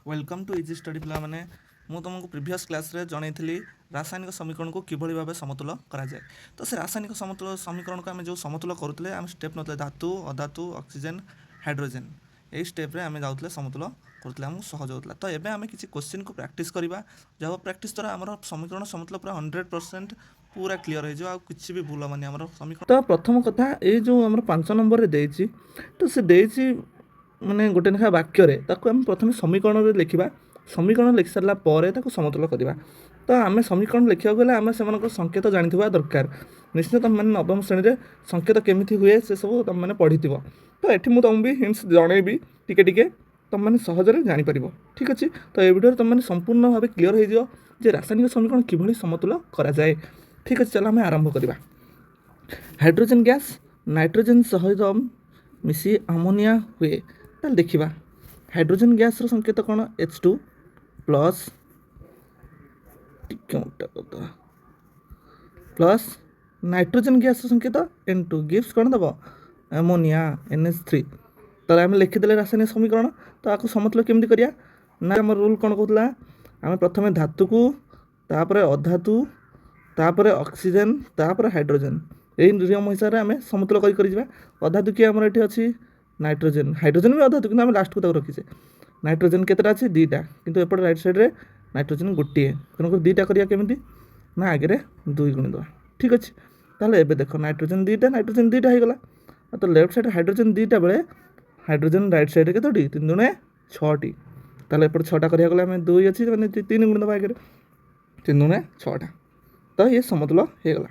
Welcome to easy study पिला माने ମୁଁ ତୁମକୁ ପ୍ରିଭିୟସ୍ କ୍ଲାସ୍ରେ ଜଣାଇଥିଲି ରାସାୟନିକ ସମୀକରଣକୁ କିଭଳି ଭାବେ ସମତୁଲ କରାଯାଏ। ତ ସେ ରାସାୟନିକ ସମୀକରଣକୁ ଆମେ ଯେଉଁ ସମତୁଲ କରୁଥିଲେ ଆମେ ଷ୍ଟେପ୍ ନେଉଥିଲେ ଧାତୁ ଅଧାତୁ ଅକ୍ସିଜେନ୍ ହାଇଡ୍ରୋଜେନ୍ ଏହି ଷ୍ଟେପ୍ରେ ଆମେ ଯାଉଥିଲେ ସମତୁଲ କରୁଥିଲେ, ଆମକୁ ସହଜ ହେଉଥିଲା। ତ ଏବେ ଆମେ କିଛି କ୍ୱେଶ୍ଚିନ୍କୁ ପ୍ରାକ୍ଟିସ୍ କରିବା, ଯାହା ପ୍ରାକ୍ଟିସ୍ ଦ୍ୱାରା ଆମର ସମୀକରଣ ସମତୁଲ ପୁରା 100% ପୁରା କ୍ଲିୟର ହେଇଯିବ, ଆଉ କିଛି ବି ଭୁଲ ହେବନି ଆମର ସମୀକରଣ। ତ ପ୍ରଥମ କଥା ଏଇ ଯେଉଁ ଆମର 5 ନମ୍ବରରେ ଦେଇଛି, ତ ସେ ଦେଇଛି ମାନେ ଗୋଟେ ଲେଖା ବାକ୍ୟରେ ତାକୁ ଆମେ ପ୍ରଥମେ ସମୀକରଣରେ ଲେଖିବା। ସମୀକରଣ ଲେଖି ସାରିଲା ପରେ ତାକୁ ସମତୁଲ କରିବା। ତ ଆମେ ସମୀକରଣ ଲେଖିବାକୁ ଗଲେ ଆମେ ସେମାନଙ୍କର ସଂକେତ ଜାଣିଥିବା ଦରକାର। ନିଶ୍ଚିତ ତୁମେମାନେ ନବମ ଶ୍ରେଣୀରେ ସଂକେତ କେମିତି ହୁଏ ସେସବୁ ତୁମେମାନେ ପଢ଼ିଥିବ। ତ ଏଠି ମୁଁ ତୁମକୁ ବି ହିଣ୍ଟସ୍ ଜଣାଇବି, ଟିକେ ଟିକେ ତୁମେମାନେ ସହଜରେ ଜାଣିପାରିବ। ଠିକ୍ ଅଛି। ତ ଏ ଭିଡ଼ିଓରେ ତୁମେମାନେ ସମ୍ପୂର୍ଣ୍ଣ ଭାବେ କ୍ଲିୟର ହେଇଯିବ ଯେ ରାସାୟନିକ ସମୀକରଣ କିଭଳି ସମତୁଲ କରାଯାଏ। ଠିକ୍ ଅଛି, ଚାଲ ଆମେ ଆରମ୍ଭ କରିବା। ହାଇଡ୍ରୋଜେନ୍ ଗ୍ୟାସ୍ ନାଇଟ୍ରୋଜେନ୍ ସହିତ ମିଶି ଆମୋନିଆ ହୁଏ। ତାହେଲେ ଦେଖିବା ହାଇଡ୍ରୋଜେନ୍ ଗ୍ୟାସ୍ର ସଂକେତ କ'ଣ? H2 ପ୍ଲସ୍ ପ୍ଲସ୍ ନାଇଟ୍ରୋଜେନ୍ ଗ୍ୟାସ୍ର ସଂକେତ N2 ଗିଭ୍ସ କ'ଣ ଦେବ? Ammonia NH3। ତାହେଲେ ଆମେ ଲେଖିଦେଲେ ରାସାୟନିକ ସମୀକରଣ। ତ ଆକୁ ସମତୁଲ କେମିତି କରିବା ନା ଆମର ରୁଲ୍ କ'ଣ କହୁଥିଲା? ଆମେ ପ୍ରଥମେ ଧାତୁକୁ, ତାପରେ ଅଧାତୁ, ତାପରେ ଅକ୍ସିଜେନ୍, ତାପରେ ହାଇଡ୍ରୋଜେନ୍, ଏହି ନିୟମ ହିସାବରେ ଆମେ ସମତୁଲ କରି ଯିବା। ଅଧାତୁ କିଏ ଆମର ଏଠି ଅଛି? ନାଇଟ୍ରୋଜେନ୍। ହାଇଡ୍ରୋଜେନ୍ ବି ଅଧାତୁ, କିନ୍ତୁ ଆମେ ଲାଷ୍ଟକୁ ତାକୁ ରଖିଛେ। ନାଇଟ୍ରୋଜେନ୍ କେତେଟା ଅଛି? 2ଟା, କିନ୍ତୁ ଏପଟେ ରାଇଟ୍ ସାଇଡ଼୍ରେ ନାଇଟ୍ରୋଜେନ୍ ଗୋଟିଏ। ତେଣୁକରି 2ଟା କରିବା କେମିତି ନା ଆଗରେ 2 ଗୁଣିଦେବା। ଠିକ୍ ଅଛି। ତାହେଲେ ଏବେ ଦେଖ ନାଇଟ୍ରୋଜେନ୍ 2ଟା, ନାଇଟ୍ରୋଜେନ୍ 2ଟା ହେଇଗଲା। ତ ଲେଫ୍ଟ ସାଇଡ଼୍ ହାଇଡ୍ରୋଜେନ୍ 2ଟା ବେଳେ ହାଇଡ୍ରୋଜେନ୍ ରାଇଟ୍ ସାଇଡ଼୍ରେ କେତୋଟି? 3 ଦୁଣେ 6ଟି। ତାହେଲେ ଏପଟେ 6ଟା କରିବାକୁ ଗଲେ ଆମେ 2 ଅଛି ମାନେ 3 ଗୁଣିଦେବା ଆଗରେ, 3 ଦୁଣେ 6ଟା। ତ ଇଏ ସମତୁଲ ହେଇଗଲା।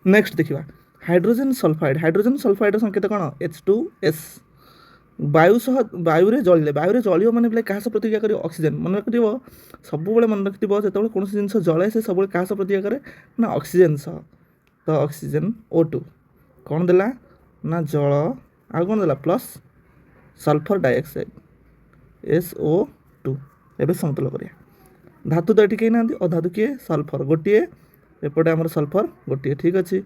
ନେକ୍ସଟ ଦେଖିବା ହାଇଡ୍ରୋଜେନ୍ ସଲଫାଇଡ୍। ହାଇଡ୍ରୋଜେନ୍ ସଲଫାଇଡ୍ର ସଂକେତ କ'ଣ? H2S। ବାୟୁରେ ଜଳିବ ମାନେ ବୋଲେ କାହା ସହ ପ୍ରତିକ୍ରିୟା କରିବ? ଅକ୍ସିଜେନ୍। ମନେ ରଖିଥିବ, ସବୁବେଳେ ମନେ ରଖିଥିବ ଯେତେବେଳେ କୌଣସି ଜିନିଷ ଜଳେ ସେ ସବୁବେଳେ କାହା ସହ ପ୍ରତିକ୍ରିୟା କରେ ନା ଅକ୍ସିଜେନ୍ ସହ। ତ ଅକ୍ସିଜେନ୍ O2 କ'ଣ ଦେଲା ନା ଜଳ, ଆଉ କ'ଣ ଦେଲା? Plus sulphur dioxide SO2। ଏବେ ସମତୁଲ କରିବା। ଧାତୁ ତ ଏଠି କେହି ନାହାନ୍ତି, ଅଧାତୁ କିଏ? ସଲଫର ଗୋଟିଏ, ଏପଟେ ଆମର ସଲଫର ଗୋଟିଏ। ଠିକ୍ ଅଛି।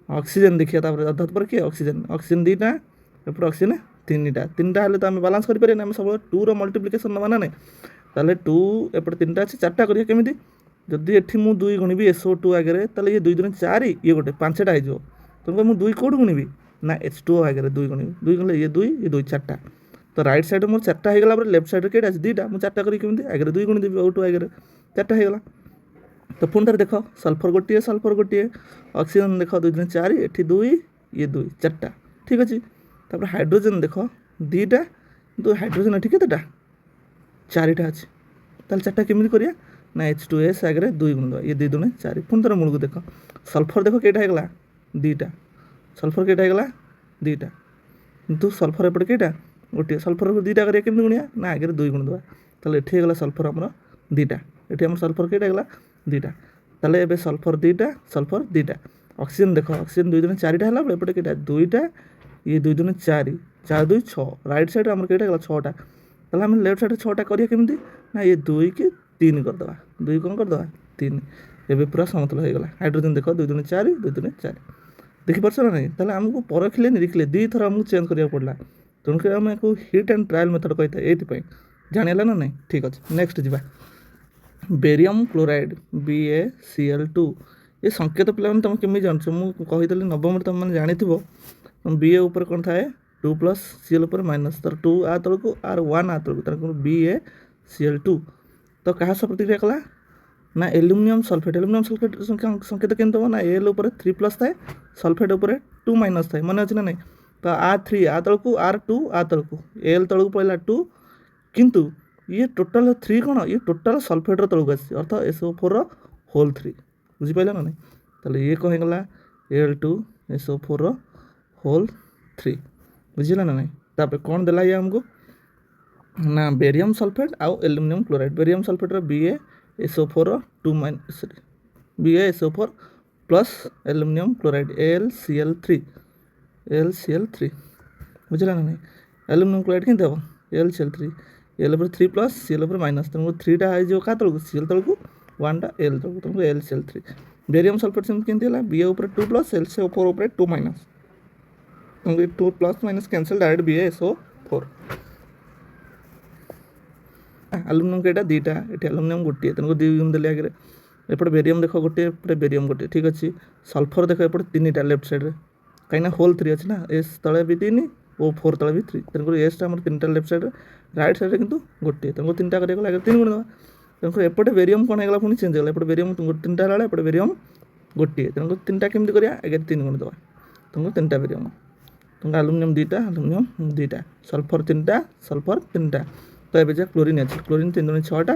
ଅକ୍ସିଜେନ୍ ଦେଖିବା, ତାପରେ ଅଧାତୁ ପରେ କିଏ? ଅକ୍ସିଜେନ୍। ଅକ୍ସିଜେନ୍ 2ଟା, ଏପଟେ ଅକ୍ସିଜେନ୍ 3ଟା ହେଲେ ତ ଆମେ ବାଲାନ୍ସ କରିପାରିବାନି, ଆମେ ସବୁବେଳେ 2ର ମଲ୍ଟିପ୍ଲିକେସନ୍ ନେବା ନା ନାହିଁ। ତାହେଲେ 2 ଏପଟେ 3ଟା ଅଛି, 4ଟା କରିବା କେମିତି? ଯଦି ଏଠି ମୁଁ 2 ଗୁଣିବି SO2 ଆଗରେ, ତାହେଲେ ଇଏ 2 ଦୁଣେ 4, ଇଏ ଗୋଟେ 5ଟା ହେଇଯିବ। ତେଣୁକରି ମୁଁ 2 କେଉଁଠୁ ଗୁଣିବି ନା H2O ଆଗରେ 2 ଗୁଣିବି। 2 ଗୁଣିଲେ ଇଏ 2, ଇଏ 2, 4ଟା। ତ ରାଇଟ୍ ସାଇଡ଼୍ରେ ମୋର 4ଟା ହେଇଗଲା ପରେ ଲେଫ୍ଟ ସାଇଡ଼୍ରେ କେଇଟା ଅଛି? 2ଟା। ମୁଁ 4ଟା କରିବି କେମିତି? ଆଗରେ 2 ଗୁଣିଦେବି, O2 ଆଗରେ 4ଟା ହେଇଗଲା। ତ ପୁଣି ଥରେ ଦେଖ ସଲଫର ଗୋଟିଏ, ଅକ୍ସିଜେନ୍ ଦେଖ 2 ଦୁଣେ 4, ଏଠି 2, ଇଏ 2, 4ଟା। ଠିକ୍ ଅଛି। ତାପରେ ହାଇଡ୍ରୋଜେନ୍ ଦେଖ 2ଟା, କିନ୍ତୁ ହାଇଡ୍ରୋଜେନ୍ ଏଠି କେତେଟା? 4ଟା ଅଛି। ତାହେଲେ 4ଟା କେମିତି କରିବା ନା H2S ଆଗରେ 2 ଗୁଣିଦେବା, ଇଏ 2 ଦୁଣେ 4। ପୁଣି ଥରେ ମୂଳକୁ ଦେଖ ସଲଫର ଦେଖ କେଇଟା ହେଇଗଲା? 2ଟା। ସଲଫର କେଇଟା ହେଇଗଲା? 2ଟା, କିନ୍ତୁ ସଲଫର ଏପଟେ କେଇଟା? ଗୋଟିଏ। ସଲଫରକୁ 2ଟା କରିବା କେମିତି ଗୁଣିବା ନା ଆଗରେ 2 ଗୁଣିଦେବା। ତାହେଲେ ଏଠି ହେଇଗଲା ସଲଫର ଆମର 2ଟା, ଏଠି ଆମର ସଲଫର କେଇଟା ହେଇଗଲା? 2ଟା। ତାହେଲେ ଏବେ ସଲଫର 2ଟା। ଅକ୍ସିଜେନ୍ ଦେଖ, ଅକ୍ସିଜେନ୍ 2 ଦୁଣେ 4ଟା ହେଲା ବେଳେ ଏପଟେ କେଇଟା? 2ଟା, ଇଏ 2 ଦୁଣେ 4, 4 2 6। ରାଇଟ୍ ସାଇଡ଼୍ରେ ଆମର କେଇଟା ହେଇଗଲା? 6ଟା। ତାହେଲେ ଆମେ ଲେଫ୍ଟ ସାଇଡ଼୍ରେ 6ଟା କରିବା କେମିତି ନା ଇଏ 2 କି 3 କରିଦେବା। 2 କ'ଣ କରିଦେବା? 3। ଏବେ ପୁରା ସମତୁଲ ହେଇଗଲା। ହାଇଡ୍ରୋଜେନ୍ ଦେଖ 2 ଦୁଣେ 4, 2 ଦୁଣେ 4। ଦେଖିପାରୁଛ ନା ନାହିଁ? ତାହେଲେ ଆମକୁ ପରଖିଲେ ନିରିଖିଲେ 2 ଥର ଆମକୁ ଚେଞ୍ଜ କରିବାକୁ ପଡ଼ିଲା। ତେଣୁକରି ଆମେ ଏହାକୁ ହିଟ୍ ଆଣ୍ଡ ଟ୍ରାଏଲ୍ ମେଥଡ଼ କହିଥାଏ। ଏଇଥିପାଇଁ ଜାଣିହେଲା ନା ନାହିଁ? ଠିକ୍ ଅଛି। ନେକ୍ସଟ ଯିବା ବେରିୟମ୍ କ୍ଲୋରାଇଡ଼୍ BaCl2। ଏ ସଂକେତ ପିଲାମାନେ ତୁମେ କେମିତି ଜାଣିଛ? ମୁଁ କହିଦେଲି ନବମରେ ତୁମେମାନେ ଜାଣିଥିବ। Ba ଉପରେ କ'ଣ ଥାଏ? 2 ପ୍ଲସ୍, Cl ଉପରେ ମାଇନସ୍। ତାର 2 ଆ ତଳକୁ ଆର 1 ଆ ତଳକୁ, ତାର BaCl2। ତ କାହା ସହ ପ୍ରତିକ୍ରିୟା କଲା ନା ଆଲୁମିନିୟମ୍ ସଲଫେଟ୍। ଆଲୁମିନିୟମ୍ ସଲଫେଟ୍ ସଂକେତ କେମିତି ଦେବ ନା Al ଉପରେ 3 ପ୍ଲସ୍ ଥାଏ, ସଲଫେଟ୍ ଉପରେ 2 ମାଇନସ୍ ଥାଏ। ମନେ ଅଛି ନା ନାହିଁ? ତ R3 ଆ ତଳକୁ, R2 ଆ ତଳକୁ, Al ତଳକୁ ପଳେଇଲା 2, କିନ୍ତୁ ଇଏ ଟୋଟାଲ୍ 3 କ'ଣ? ଇଏ ଟୋଟାଲ୍ ସଲଫେଟ୍ର ତଳକୁ ଆସିଛି, ଅର୍ଥ SO4 ର ହୋଲ୍ 3। ବୁଝିପାରିଲ ନା ନାହିଁ? ତାହେଲେ ଇଏ କ'ଣ ହେଇଗଲା? Al2SO4 ର ହୋଲ୍ 3। ବୁଝିଲା ନା ନାହିଁ? ତାପରେ କ'ଣ ଦେଲା ଇଏ ଆମକୁ ନା ବେରିୟମ୍ ସଲଫେଟ୍ ଆଉ ଆଲୁମିନିୟମ୍ କ୍ଲୋରାଇଡ଼୍। ବେରିୟମ୍ ସଲଫେଟ୍ର BaSO4 ର 2 BaSO4 plus aluminium chloride AlCl3। ବୁଝିଲା ନା ନାହିଁ? ଆଲୁମିନିୟମ୍ କ୍ଲୋରାଇଡ଼୍ କେମିତି ହେବ? AlCl3। Al ଉପରେ 3 ପ୍ଲସ୍, Cl ଉପରେ ମାଇନସ୍। ତେଣୁ 3ଟା ହେଇଯିବ କାହା ତଳକୁ? Cl ତଳକୁ, 1ଟା Al ତଳକୁ, ତେଣୁ AlCl3। ବେରିୟମ୍ ସଲଫେଟ୍ ସେମିତି କେମିତି ହେଲା? Ba ଉପରେ 2 ପ୍ଲସ୍, SO4 ଉପରେ 2 ମାଇନସ୍। ତେଣୁ 2 plus minus cancel, direct BaSO4। Aluminium କେଇଟା ଦୁଇଟା, ଏଠି ଆଲୁମିନିୟମ୍ ଗୋଟିଏ, ତେଣୁ 2 ଗୁଣ ଦେଲି ଆଗରେ। ଏପଟେ ବେରିୟମ୍ ଦେଖ ଗୋଟିଏ, ଏପଟେ ବେରିୟମ୍ ଗୋଟିଏ, ଠିକ୍ ଅଛି। ସଲ୍ଫର୍ ଦେଖ ଏପଟେ 3ଟା ଲେଫ୍ଟ ସାଇଡ଼୍ରେ, କାହିଁକିନା ହୋଲ୍ 3 ଅଛି ନା, ଏସ୍ ତଳେ ବି 3 ଓ 4 ତଳେ ବି 3, ତେଣୁକରି ଏସ୍ଟା ଆମର 3ଟା ଲେଫ୍ଟ ସାଇଡ଼୍ରେ, ରାଇଟ୍ ସାଇଡ଼୍ରେ କିନ୍ତୁ ଗୋଟିଏ, ତେଣୁ 3ଟା କରିବାକୁ ଆଗରେ 3 ଗୁଣ ଦେବା। ତେଣୁକରି ଏପଟେ ବେରିୟମ୍ କ'ଣ ହେଇଗଲା, ପୁଣି ଚେଞ୍ଜ ହେଇଗଲା, ଏପଟେ ବେରିୟମ୍ 3ଟା ହେଲା ବେଳେ ଏପଟେ ବେରିୟମ୍ ଗୋଟିଏ, ତେଣୁକରି 3ଟା କେମିତି କରିବା, ଆଗରେ 3 ଗୁଣ ଦେବା, ତେଣୁ 3ଟା ବେରିୟମ୍। ତେଣୁ ଆଲୁମିନିୟମ୍ 2ଟା, ଆଲୁମିନିୟମ୍ 2ଟା, ସଲ୍ଫର୍ 3ଟା, ସଲ୍ଫର୍ 3ଟା। ତ ଏବେ ଯାହା କ୍ଲୋରିନ୍ ଅଛି, କ୍ଲୋରିନ୍ 3 ଦୁଣେ 6ଟା,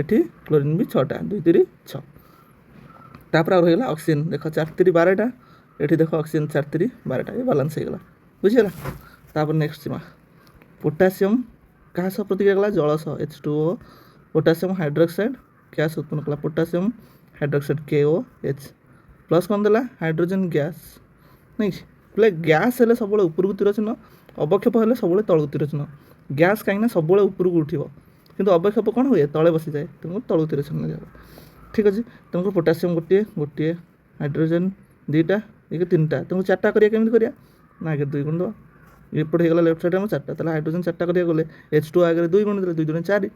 ଏଠି କ୍ଲୋରିନ୍ ବି 6ଟା, 2 3 6। ତାପରେ ଆଉ ରହିଗଲା ଅକ୍ସିଜେନ୍, ଦେଖ 4 3 12ଟା, ଏଠି ଦେଖ ଅକ୍ସିଜେନ୍ 4 3 12ଟା, ଏ ବାଲାନ୍ସ ହେଇଗଲା, ବୁଝିଗଲା। ତାପରେ ନେକ୍ସଟ ଯିବା ପୋଟାସିୟମ୍, କାହା ସହ ପ୍ରତିକ୍ରିୟା କଲା, ଜଳ ସହ, H2O, ପୋଟାସିୟମ୍ ହାଇଡ୍ରୋକ୍ସାଇଡ୍ ଗ୍ୟାସ୍ ଉତ୍ପନ୍ନ କଲା, ପୋଟାସିୟମ୍ ହାଇଡ୍ରୋକ୍ସାଇଡ୍ KOH, ପ୍ଲସ୍ କ'ଣ ଦେଲା, ହାଇଡ୍ରୋଜେନ୍ ଗ୍ୟାସ୍, ନାଇଁ ବୋଲେ ଗ୍ୟାସ୍ ହେଲେ ସବୁବେଳେ ଉପରକୁ ତୀର ଚିହ୍ନ, ଅବକ୍ଷେପ ହେଲେ ସବୁବେଳେ ତଳକୁ ତୀର ଚିହ୍ନ। ଗ୍ୟାସ୍ କାହିଁକିନା ସବୁବେଳେ ଉପରକୁ ଉଠିବ, କିନ୍ତୁ ଅବକ୍ଷେପ କ'ଣ ହୁଏ, ତଳେ ବସିଯାଏ, ତେଣୁ ତଳକୁ ତୀର ଚିହ୍ନ ଦିଆହେବ, ଠିକ୍ ଅଛି। ତେଣୁ ପୋଟାସିୟମ୍ ଗୋଟିଏ, ଗୋଟିଏ, ହାଇଡ୍ରୋଜେନ୍ 2ଟା, ଏକ 3ଟା, ତେଣୁ 4ଟା କରିବା, କେମିତି କରିବା ନା, ଆଗରେ 2 ଗୁଣ ଦେବା, ଏପଟେ ହେଇଗଲା ଲେଫ୍ଟ ସାଇଡ଼୍ ଆମର 4ଟା, ତାହେଲେ ହାଇଡ୍ରୋଜେନ୍ 4ଟା କରିବାକୁ ଗଲେ H2O ଆଗରେ 2 ଗୁଣ ଦେଲେ, 2 ଦୁଣେ 4,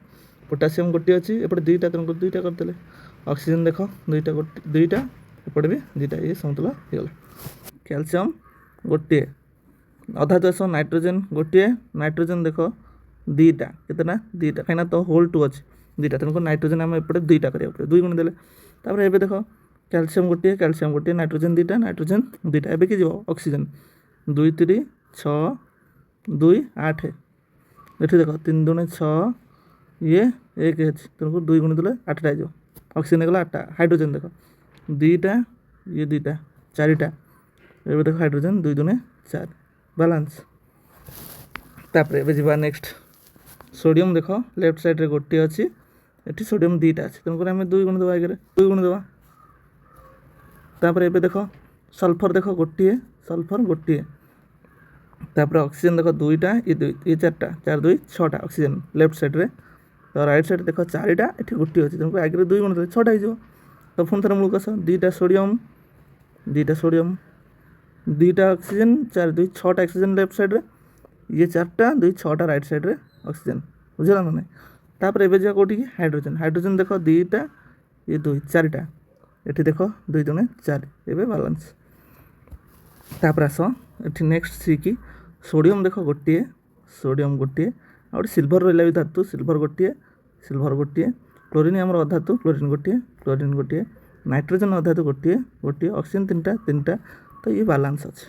ପୋଟାସିୟମ୍ ଗୋଟିଏ ଅଛି, ଏପଟେ 2ଟା, ତେଣୁ 2ଟା କରିଦେଲେ। ଅକ୍ସିଜେନ୍ ଦେଖ 2ଟା, ଏପଟେ ବି 2ଟା, ଇଏ ସମତୁଲ ହେଇଗଲା। କ୍ୟାଲସିୟମ୍ ଗୋଟିଏ, ଅଧାତୁ ଆସ, ନାଇଟ୍ରୋଜେନ୍ ଗୋଟିଏ, ନାଇଟ୍ରୋଜେନ୍ ଦେଖ 2ଟା, କେତେଟା 2ଟା, କାହିଁକିନା ତ ହୋଲ୍ 2 ଅଛି 2ଟା, ତେଣୁ ନାଇଟ୍ରୋଜେନ୍ ଆମେ ଏପଟେ 2ଟା କରିବାକୁ ପଡ଼ିବ, 2 ଗୁଣ ଦେଲେ। ତାପରେ ଏବେ ଦେଖ କ୍ୟାଲସିୟମ୍ ଗୋଟିଏ, ନାଇଟ୍ରୋଜେନ୍ 2ଟା, ନାଇଟ୍ରୋଜେନ୍ 2ଟା, ଏବେ କି ଯିବ ଅକ୍ସିଜେନ୍ 2 3 6 2 8, ଏଠି ଦେଖ 3 ଦୁଣେ 6, ଇଏ 1 ଅଛି, ତେଣୁ 2 ଗୁଣ ଦେଲେ 8ଟା ହେଇଯିବ, ଅକ୍ସିଜେନ୍ ହେଇଗଲା 8ଟା। ହାଇଡ୍ରୋଜେନ୍ ଦେଖ 2ଟା, ଇଏ 2ଟା, 4ଟା, ଏବେ ଦେଖ ହାଇଡ୍ରୋଜେନ୍ 2 ଦୁଣେ 4, ବାଲାନ୍ସ। ତାପରେ ଏବେ ଯିବା ନେକ୍ସଟ ସୋଡ଼ିୟମ୍, ଦେଖ ଲେଫ୍ଟ ସାଇଡ଼୍ରେ ଗୋଟିଏ ଅଛି, ଏଠି ସୋଡ଼ିୟମ୍ 2ଟା ଅଛି, ତେଣୁକରି ଆମେ 2 ଗୁଣ ଦେବା, ଆଗରେ 2 ଗୁଣ ଦେବା। ତାପରେ ଏବେ ଦେଖ ସଲ୍ଫର୍ ଦେଖ ଗୋଟିଏ, ସଲ୍ଫର୍ ଗୋଟିଏ, ତାପରେ ଅକ୍ସିଜେନ୍ ଦେଖ 2ଟା, ଇଏ 4ଟା, 4 2 6ଟା ଅକ୍ସିଜେନ୍ ଲେଫ୍ଟ ସାଇଡ଼୍ରେ, ତ ରାଇଟ୍ ସାଇଡ଼୍ ଦେଖ 4ଟା, ଏଠି ଗୋଟିଏ ଅଛି, ତେଣୁ ଆଗରେ 2 ଗୁଣ ଦେଲେ 6ଟା ହେଇଯିବ। ତ ପୁଣି ଥରେ ମୂଳକୁ ଆସ, 2ଟା ସୋଡ଼ିୟମ୍, 2ଟା ଅକ୍ସିଜେନ୍, 4 2 6ଟା ଅକ୍ସିଜେନ୍ ଲେଫ୍ଟ ସାଇଡ଼୍ରେ, ଇଏ 4ଟା 2 6ଟା ରାଇଟ୍ ସାଇଡ଼୍ରେ ଅକ୍ସିଜେନ୍, ବୁଝିଲା ନା ନାହିଁ। ତାପରେ ଏବେ ଯିବା କେଉଁଠିକି, ହାଇଡ୍ରୋଜେନ୍ ଦେଖ 2ଟା, ଇଏ 2 4ଟା, ଏଠି ଦେଖ 2 ଦୁଣେ 4, ଏବେ ବାଲାନ୍ସ। ତାପରେ ଆସ ଏଠି ନେକ୍ସଟ ସି କି ସୋଡ଼ିୟମ୍ ଦେଖ ଗୋଟିଏ, ଆଉ ଗୋଟେ ସିଲଭର ରହିଲା ବି ଧାତୁ, ସିଲଭର ଗୋଟିଏ, କ୍ଲୋରିନ୍ ଆମର ଅଧାତୁ, କ୍ଲୋରିନ୍ ଗୋଟିଏ, ନାଇଟ୍ରୋଜେନ୍ ଅଧାତୁ ଗୋଟିଏ, ଅକ୍ସିଜେନ୍ 3ଟା, ତ ଇଏ ବାଲାନ୍ସ ଅଛି।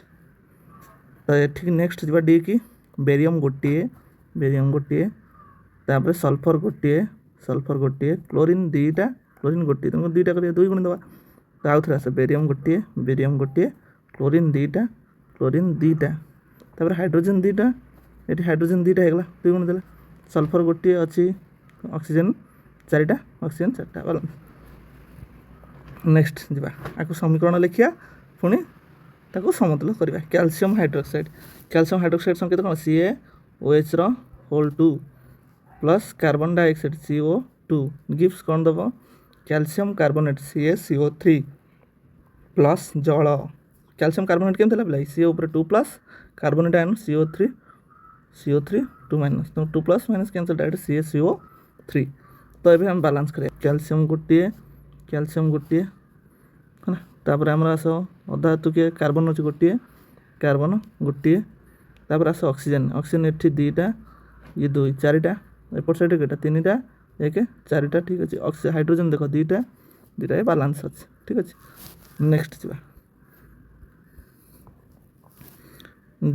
ତ ଏଠିକି ନେକ୍ସଟ ଯିବା ଡି କି, ବେରିୟମ୍ ଗୋଟିଏ, ତାପରେ ସଲ୍ଫର୍ ଗୋଟିଏ, କ୍ଲୋରିନ୍ 2ଟା, ତେଣୁ 2ଟା କରିବା, 2 ଗୁଣ ଦେବା। ତ ଆଉ ଥରେ ଆସ, ବେରିୟମ୍ ଗୋଟିଏ, କ୍ଲୋରିନ୍ 2ଟା, ତାପରେ ହାଇଡ୍ରୋଜେନ୍ 2ଟା, ଏଠି ହାଇଡ୍ରୋଜେନ୍ 2ଟା ହେଇଗଲା, 2 ଗୁଣ ଦେଲେ। ସଲ୍ଫର୍ ଗୋଟିଏ ଅଛି, ଅକ୍ସିଜେନ୍ 4ଟା, ଅକ୍ସିଜେନ୍ 4ଟା, ବାଲାନ୍ସ। ନେକ୍ସଟ ଯିବା ଆକୁ ସମୀକରଣ ଲେଖିବା, ପୁଣି ତାକୁ ସମତୁଲ କରିବା। କ୍ୟାଲସିୟମ୍ ହାଇଡ୍ରୋକ୍ସାଇଡ୍ ସଂକେତ କ'ଣ, CaOH ର whole 2 plus carbon dioxide CO2 gives କ'ଣ ଦେବ, କ୍ୟାଲସିୟମ୍ କାର୍ବୋନେଟ୍ CaCO3 ପ୍ଲସ୍ ଜଳ। କ୍ୟାଲସିୟମ୍ କାର୍ବୋନେଟ୍ କେମିତି ହେଲା ପିଲା, CO ଉପରେ 2 ପ୍ଲସ୍, କାର୍ବୋନେଟ୍ ଆୟନ CO3 2 ମାଇନସ୍, ତେଣୁ 2 plus minus cancel, direct CaCO3। ତ ଏବେ ଆମେ ବାଲାନ୍ସ କରିବା, କ୍ୟାଲସିୟମ୍ ଗୋଟିଏ, ହେଲା। ତାପରେ ଆମର ଆସ ଅଧାତୁ କିଏ, କାର୍ବନ୍ ଅଛି ଗୋଟିଏ, ତାପରେ ଆସ ଅକ୍ସିଜେନ୍ ଏଠି 2ଟା, ଇଏ 2 4ଟା, ଏପଟ ସାଇଡ଼୍ରେ କେଇଟା 3ଟା, 1 4ଟା, ଠିକ୍ ଅଛି। ହାଇଡ୍ରୋଜେନ୍ ଦେଖ 2ଟା, ଏ ବାଲାନ୍ସ ଅଛି, ଠିକ୍ ଅଛି। ନେକ୍ସଟ ଯିବା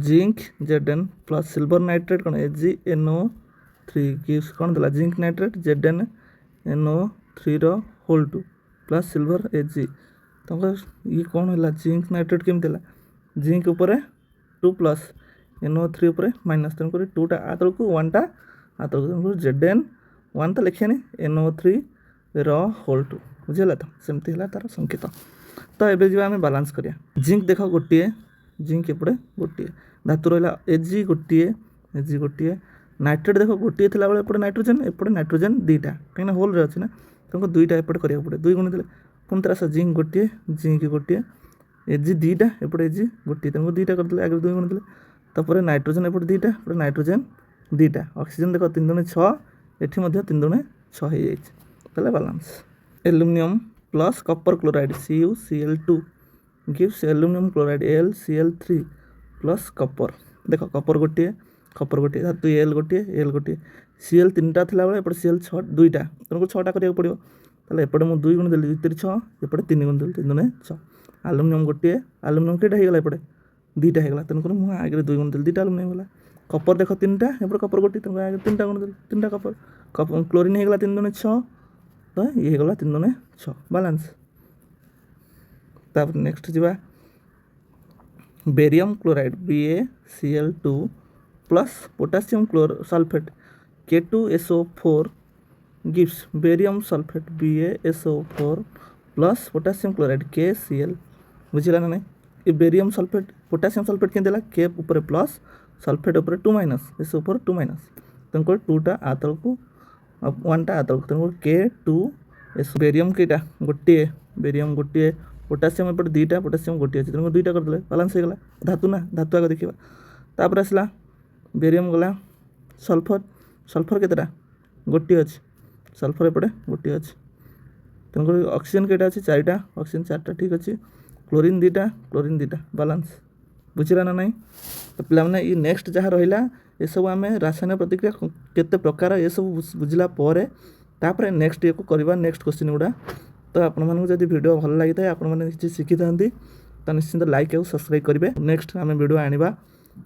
zinc Zn plus silver nitrate କ'ଣ, AgNO3 ଗିଭ୍ସ କ'ଣ ଦେଲା, ଜିଙ୍କ୍ ନାଇଟ୍ରେଟ୍ ZnNO3 ର ହୋଲ୍ 2 ପ୍ଲସ୍ ସିଲଭର Ag, ତାଙ୍କ ଇଏ କ'ଣ ହେଲା, ଜିଙ୍କ୍ ନାଇଟ୍ରେଟ୍ କେମିତି ହେଲା, ଜିଙ୍କ୍ ଉପରେ 2 ପ୍ଲସ୍, NO3 ଉପରେ ମାଇନସ୍, ତେଣୁକରି 2ଟା ଆ ତଳକୁ 1ଟା ଆ ତଳକୁ, ତେଣୁକରି Zn1 ତ ଲେଖିବାନି, NO3 ର ହୋଲ୍ 2, ବୁଝିହେଲା ତ, ସେମିତି ହେଲା ତା'ର ସଂକେତ। ତ ଏବେ ଯିବା ଆମେ ବାଲାନ୍ସ କରିବା। ଜିଙ୍କ୍ ଦେଖ ଗୋଟିଏ, ଏପଟେ ଗୋଟିଏ, ଧାତୁ ରହିଲା Ag ଗୋଟିଏ, ନାଇଟ୍ରେଟ୍ ଦେଖ ଗୋଟିଏ ଥିଲାବେଳେ ଏପଟେ ନାଇଟ୍ରୋଜେନ୍ 2ଟା, କାହିଁକିନା ହୋଲ୍ରେ ଅଛି ନା, ତେଣୁ 2ଟା ଏପଟେ କରିବାକୁ ପଡ଼ିବ, 2 ଗୁଣ ଦେଲେ। ପୁଣି ତାର ଆସ ଜିଙ୍କ୍ ଗୋଟିଏ, Ag 2ଟା, ଏପଟେ Ag ଗୋଟିଏ, ତେଣୁ 2ଟା କରିଦେଲେ, ଆଗରେ 2 ଗୁଣ ଦେଲେ। ତାପରେ ନାଇଟ୍ରୋଜେନ୍ ଏପଟେ 2ଟା, ଏପଟେ ନାଇଟ୍ରୋଜେନ୍ 2ଟା, ଅକ୍ସିଜେନ୍ ଦେଖ 3 ଦୁଣେ 6, ଏଠି ମଧ୍ୟ 3 ଦୁଣେ 6 ହେଇଯାଇଛି। ତାହେଲେ balance. Aluminium plus copper chloride CuCl2 gives aluminum chloride AlCl3 plus copper. ଦେଖ କପର ଗୋଟିଏ ଧାତୁ Al ଗୋଟିଏ Cl 3ଟା ଥିଲାବେଳେ ଏପଟେ Cl 2ଟା, ତେଣୁ 6ଟା କରିବାକୁ ପଡ଼ିବ। ତାହେଲେ ଏପଟେ ମୁଁ 2 ଗୁଣ ଦେଲି 2 3 6, ଏପଟେ 3 ଗୁଣ ଦେଲି 3 ଦୁନେ 6। ଆଲୁମିନିୟମ ଗୋଟିଏ, ଆଲୁମିନିୟମ କେଇଟା ହେଇଗଲା ଏପଟେ 2ଟା ହେଇଗଲା, ତେଣୁକରି ମୁଁ ଆଗରେ 2 ଗୁଣ ଦେଲି 2ଟା ଆଲୁମିନିୟମ ହେଇଗଲା। କପର ଦେଖ 3ଟା, ଏପଟେ କପର ଗୋଟିଏ, ତେଣୁ ଆଗରେ 3ଟା ଗୁଣ ଦେଲି 3ଟା କପର। କ୍ଲୋରିନ୍ ହେଇଗଲା 3 ଦୁନେ 6, ତ ଇଏ ହେଇଗଲା 3 ଦୁନେ 6 ବାଲାନ୍ସ। ତାପରେ ନେକ୍ସଟ ଯିବା barium chloride BaCl2 plus potassium sulphate K2SO4 gives barium sulfate BaSO4 plus potassium chloride KCl। बुझिला ना नहीं? ये बेरियम सल्फेट पोटासियम सल्फेट के देला के ऊपर प्लस सल्फेट ऊपर 2 माइनस SO4 2 माइनस, तुमको 2टा आतल को 1टा आतल को तुमको K2SO। बेरियम केटा गोटे पोटासियम एपटे 2टा पोटासियम गोटे अच्छे, तुमको 2टा कर देले बालांस हो गला। धातु ना धातु आगे देखिबा। तापर आसला बेरियम गला सल्फर केतेटा गोटे अच्छे, सल्फर एपटे गोटे अच्छे, तुमको ऑक्सीजन केटा अच्छे 4टा, ऑक्सीजन 4टा ठीक अच्छे। Chlorine 2टा balance. बुझिला ना नहीं? तो पिला माने ये नेक्स्ट जहाँ रहिला ये सब आम रासायनिक प्रतिक्रिया केते प्रकार ये सब बुझिला परे तापर नेक्स्ट ये को करबा नेक्स्ट क्वेश्चन गुडा। तो आपण मानक जदि वीडियो भल लागि थाए, आपण माने किछि शिखि थांती, तो निश्चित लाइक और सब्सक्राइब करेंगे। नेक्स्ट आम वीडियो आनिबा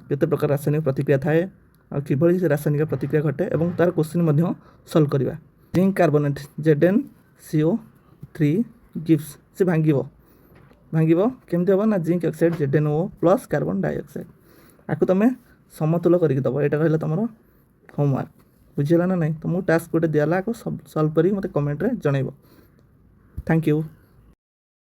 केते प्रकार रासायनिक प्रतिक्रिया थाए और किभଳି से रासायनिक प्रतिक्रिया घटे और तार क्वेश्चन मध्य सॉल्व करबा। जिंक कार्बोनेट ZnCO3 गिव्स से भांगिबो केमती हम ना zinc oxide ZnO plus carbon dioxide आपको तुम समतुल करके दब। यहाँ रहा तुम होमवर्क। बुझीगला ना नहीं? तुमको टास्क गोटे दिला सॉल्व करी मत कमेंट रे जनइब। Thank you.